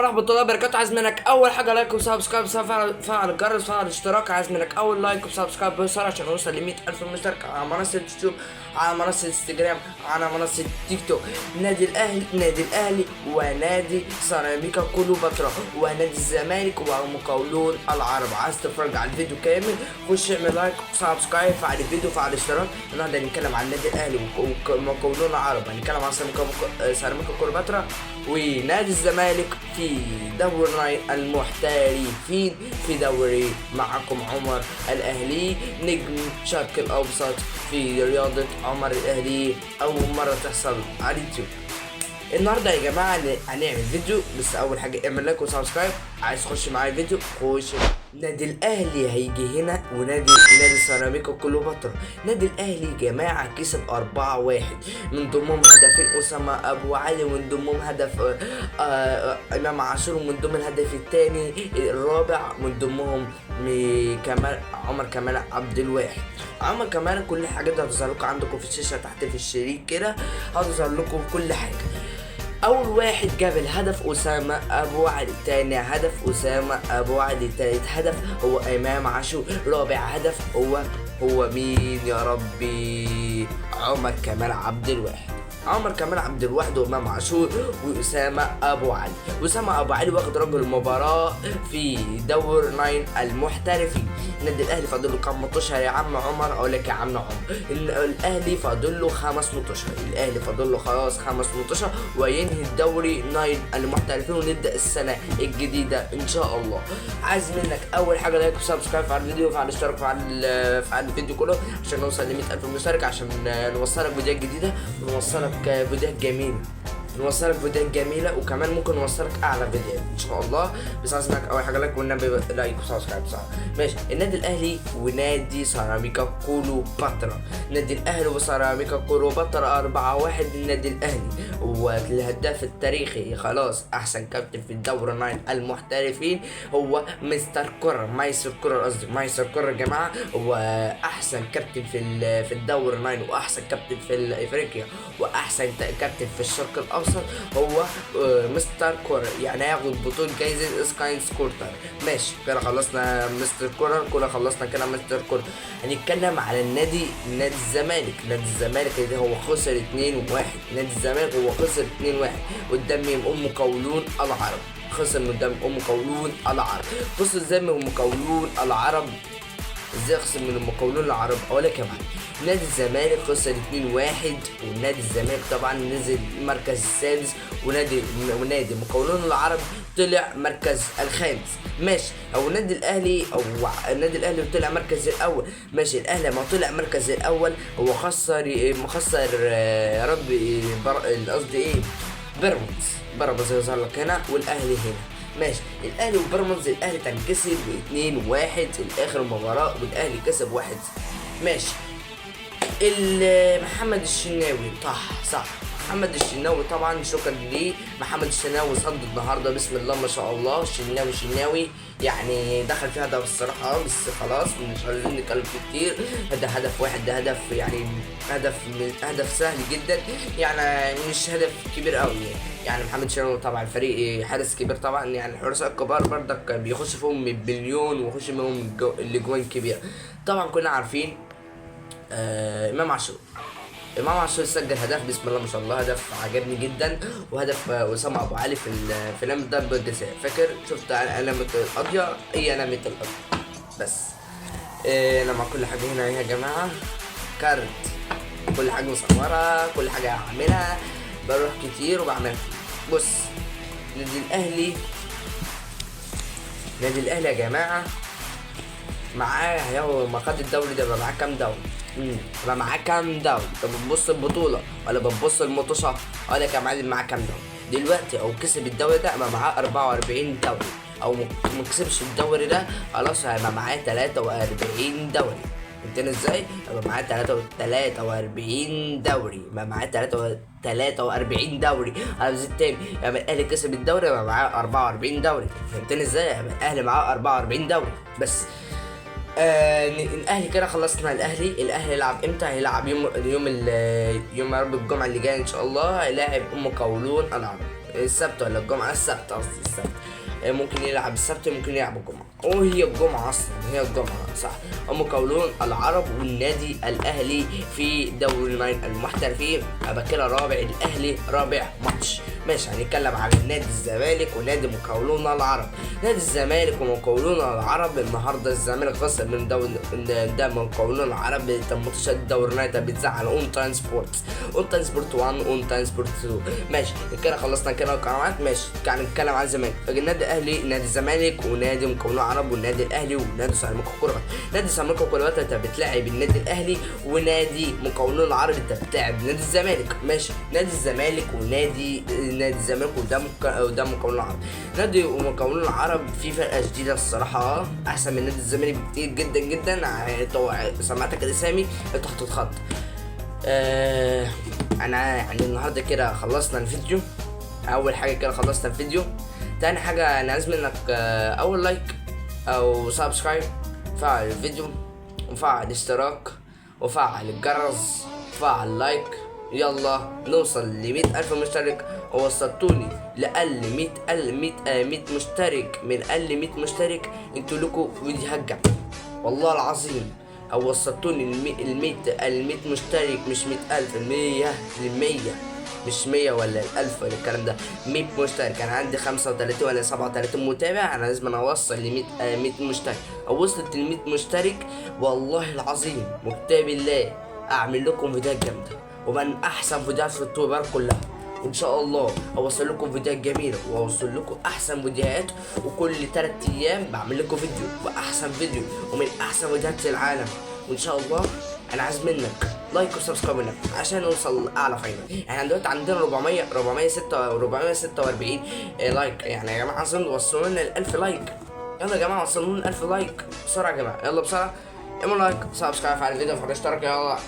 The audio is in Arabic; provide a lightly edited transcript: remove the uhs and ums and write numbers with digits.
ورحمه الله وبركاته. عايز منك اول حاجه لايك وسبسكرايب، فعل الجرس، فعل الاشتراك. عايز منك اول لايك وسبسكرايب بسرعه عشان نوصل ل 100,000 مشترك على منصه يوتيوب، على منصه انستجرام، على منصه تيك توك. نادي الاهلي ونادي سيراميكا كليوباترا ونادي الزمالك ومقاولون العرب. عايز تتفرج على الفيديو كامل خش اعمل لايك وسبسكرايب، فعل الفيديو، فعل الاشتراك. النهارده هنتكلم عن النادي الاهلي ومقاولون العرب، هنتكلم عن سيراميكا كليوباترا ونادي الزمالك في دوري المحترفين. في دوري معكم عمر الاهلي، نجم شرق الاوسط في رياضه. عمر الاهلي اول مره تحصل على اليوتيوب. النهارده يا جماعه هنعمل فيديو، بس اول حاجه اعمل لايك وسبسكرايب. عايز تخش معايا الفيديو خش. نادي الاهلي هيجي هنا ونادي سيراميكا كليوباترا. نادي الاهلي يا جماعه كسب 4-1، من ضمنهم هدفين اسامه ابو علي، ومن ضمنهم هدف امام عاشور، ومن ضمن الهدف الثاني الرابع من ضمنهم كمال عمر كمال عبد الواحد. عمر كمال كل حاجه ده هتظهر لكم عندكم في الشاشه تحت في الشريط كده، هتظهر لكم كل حاجه. اول واحد جاب الهدف اسامه ابو علي، تاني هدف اسامه ابو علي، تالت هدف هو امام عاشور، رابع هدف هو مين يا ربي؟ عمر كمال عبد الواحد. عمر كمال عبد الواحد وامام عاشور واسامه ابو علي. اسامه ابو علي واخد رجل المباراه في دور 9 المحترفين. النادي الاهلي فاضل له كام ماتشة يا عم عمر؟ اقول لك يا عم عمر، الاهلي فاضل له 5 ماتشات. الاهلي فاضل له خلاص 5 ماتشات وينهي الدوري 9 المحترفين ونبدا السنه الجديده ان شاء الله. عايز منك اول حاجه لايك وسبسكرايب، فعل الفيديو، فعل الاشتراك، فعل الفيديو كله عشان نوصل ل 100,000 مشترك، عشان نوصلك فيديوهات جديده ونوصلك فيديوهات جميله وكمان ممكن نوصلك اعلى فيديوهات ان شاء الله. بس عايز منك اول حاجه لايك والنبي لايك وسبسكرايب بصراحه. ماشي. النادي الاهلي ونادي سيراميكا كليوباترا. النادي الاهلي وسيراميكا كليوباترا 4-1 للنادي الاهلي، والهداف التاريخي خلاص احسن كابتن في الدوري 9 المحترفين هو مايستر كورر يا جماعه. هو احسن كابتن في الدوري 9 واحسن كابتن في افريقيا واحسن كابتن في الشرق الاوسط هو مستر كورر، يعني هياخد بطولة جايزة سكاي سكورتر. ماشي كده خلصنا مستر كورر، كده خلصنا كده مستر كورر. هنتكلم على نادي الزمالك. نادي الزمالك اللي هو خسر 2-1. نادي الزمالك هو خسر 2-1 قدام مقاولون العرب. خسر قدام مقاولون العرب. خسر ازاي من مقاولون العرب؟ ازاي خسر من المقاولون العرب؟ اقول لك يا معلم، نادي الزمالك خسر 2-1 ونادي الزمالك طبعا نزل المركز السادس، ونادي مقاولون العرب طلع مركز الخامس. ماشي. او النادي الاهلي طلع مركز الاول. ماشي. الاهلي ما طلع مركز الاول هو خسر يا ربي قصدي ايه؟ بيراميدز يظهر لك هنا والاهلي هنا. ماشي. الاهلي وبيراميدز، الاهلي كان كسب 2-1 في اخر المباراه والاهلي كسب 1. ماشي. محمد الشناوي صح محمد الشناوي طبعا شكرا ليه. محمد الشناوي صد النهارده بسم الله ما شاء الله. الشناوي يعني دخل فيه هدف الصراحه، بس خلاص مش عايزين نتكلم فيه كتير. ده هدف واحد، ده هدف يعني هدف سهل جدا، يعني مش هدف كبير قوي يعني. محمد الشناوي طبعا فريق حارس كبير طبعا، يعني الحراس الكبار برضك بيخش فيهم بليون ويخش منهم الاجوان كبيره طبعا. كلنا عارفين امام عاشور سجل هدف بسم الله ما شاء الله، هدف عجبني جدا. وهدف اسامه ابو علي في لمبه ضربه الجزاء. فاكر شفت علامه القضيه؟ هي علامه القضيه بس. انا مع كل حاجه هنا يا جماعه كارت، كل حاجه مصوره، كل حاجه هعملها، بروح كتير وبعملها. بص، نادي الاهلي يا جماعه معاه هو ما خد الدوري ده بقى معاه كام دوري؟ بقى معاه كام دوري؟ انت بتبص البطوله ولا بتبص المطوشه؟ اقول لك يا معلم معاه كام دوري دلوقتي. او كسب الدوري ده بقى معاه 44 دوري، او ما كسبش الدوري ده خلاص هيبقى معاه 43 دوري. فهمتني ازاي؟ يبقى معاه 43 دوري، يبقى معاه 43 دوري. على زي التاني يبقى الاهلي كسب الدوري يبقى معاه 44 دوري. فهمتني ازاي؟ يبقى الاهلي معاه 44 دوري بس. الاهلي كده خلصنا. الاهلي هيلعب امتى؟ هيلعب يوم يا رب الجمعه اللي جايه ان شاء الله. هيلاعب مقاولون العرب. السبت ولا الجمعه، السبت قصدي السبت. ممكن يلعب السبت ممكن يلعب الجمعه، وهي الجمعه اصلا، هي الجمعه صح. مقاولون العرب والنادي الاهلي في دوري النايل المحترفين، كده رابع الاهلي رابع ماتش. ماشي، هنتكلم عن نادي الزمالك ونادي مقاولون العرب. نادي الزمالك ومقاولون العرب النهارده الزمالك خسر من ده مقاولون العرب 18 دوري النايل بتزعل اون تايم سبورتس، اون تايم سبورت 1 اون تايم سبورت 2. ماشي كده خلصنا كده القنوات. ماشي كان نتكلم عن الزمالك، النادي الاهلي، نادي الزمالك ونادي مقاولون العرب والنادي الاهلي ونادي سيراميكا كليوباترا. نادي سيراميكا كليوباترا انت بتلاعب النادي الاهلي، ونادي مقاولون العرب انت بتلاعب نادي الزمالك. ماشي، نادي الزمالك ونادي الزمالك وده مقاولون العرب. نادي ومقاولون العرب في فرقه جديده الصراحه، احسن من نادي الزمالك بكتير جدا جدا. سمعتك الاسامي تحت الخط. انا يعني النهارده كده خلصنا الفيديو. اول حاجه كده خلصنا الفيديو. تاني حاجه انا عايز منك اول لايك او سبسكرايب، فعل الفيديو وفعل الاشتراك وفعل الجرس وفعل لايك. يلا نوصل ل100,000 مشترك، ووصلتوني لأقل 100 مشترك. من أقل 100 مشترك انتوا لكم فيديوهات جامدة والله العظيم. او وصلتوني ال100 مشترك، مش 100,000، 100 مش 100 ولا 1000 ولا الكلام ده، 100 مشترك. انا عندي 35 ولا 37 متابع، انا لازم اوصل ل 100 مشترك. او وصلت ل 100 مشترك والله العظيم وكتاب الله اعمل لكم فيديوهات جامده ومن احسن فيديوهات في اليوتيوبر كلها، وان شاء الله اوصل لكم فيديوهات جميله واوصل لكم احسن فيديوهات. وكل 3 ايام بعمل لكم فيديو واحسن فيديو ومن احسن فيديوهات في العالم. وان شاء الله انا عايز منك لايك وسبسكرايب منك عشان نوصل لاعلى فايده. يعني دلوقتي عندنا 446 لايك. يعني يا جماعه عايزين توصلوا لنا ال 1000 لايك. يلا يا جماعه وصلوا لنا 1000 لايك بسرعه يا جماعه، يلا بسرعه اعملوا لايك سبسكرايب على الفيديو، فعل اشتراك، يلا.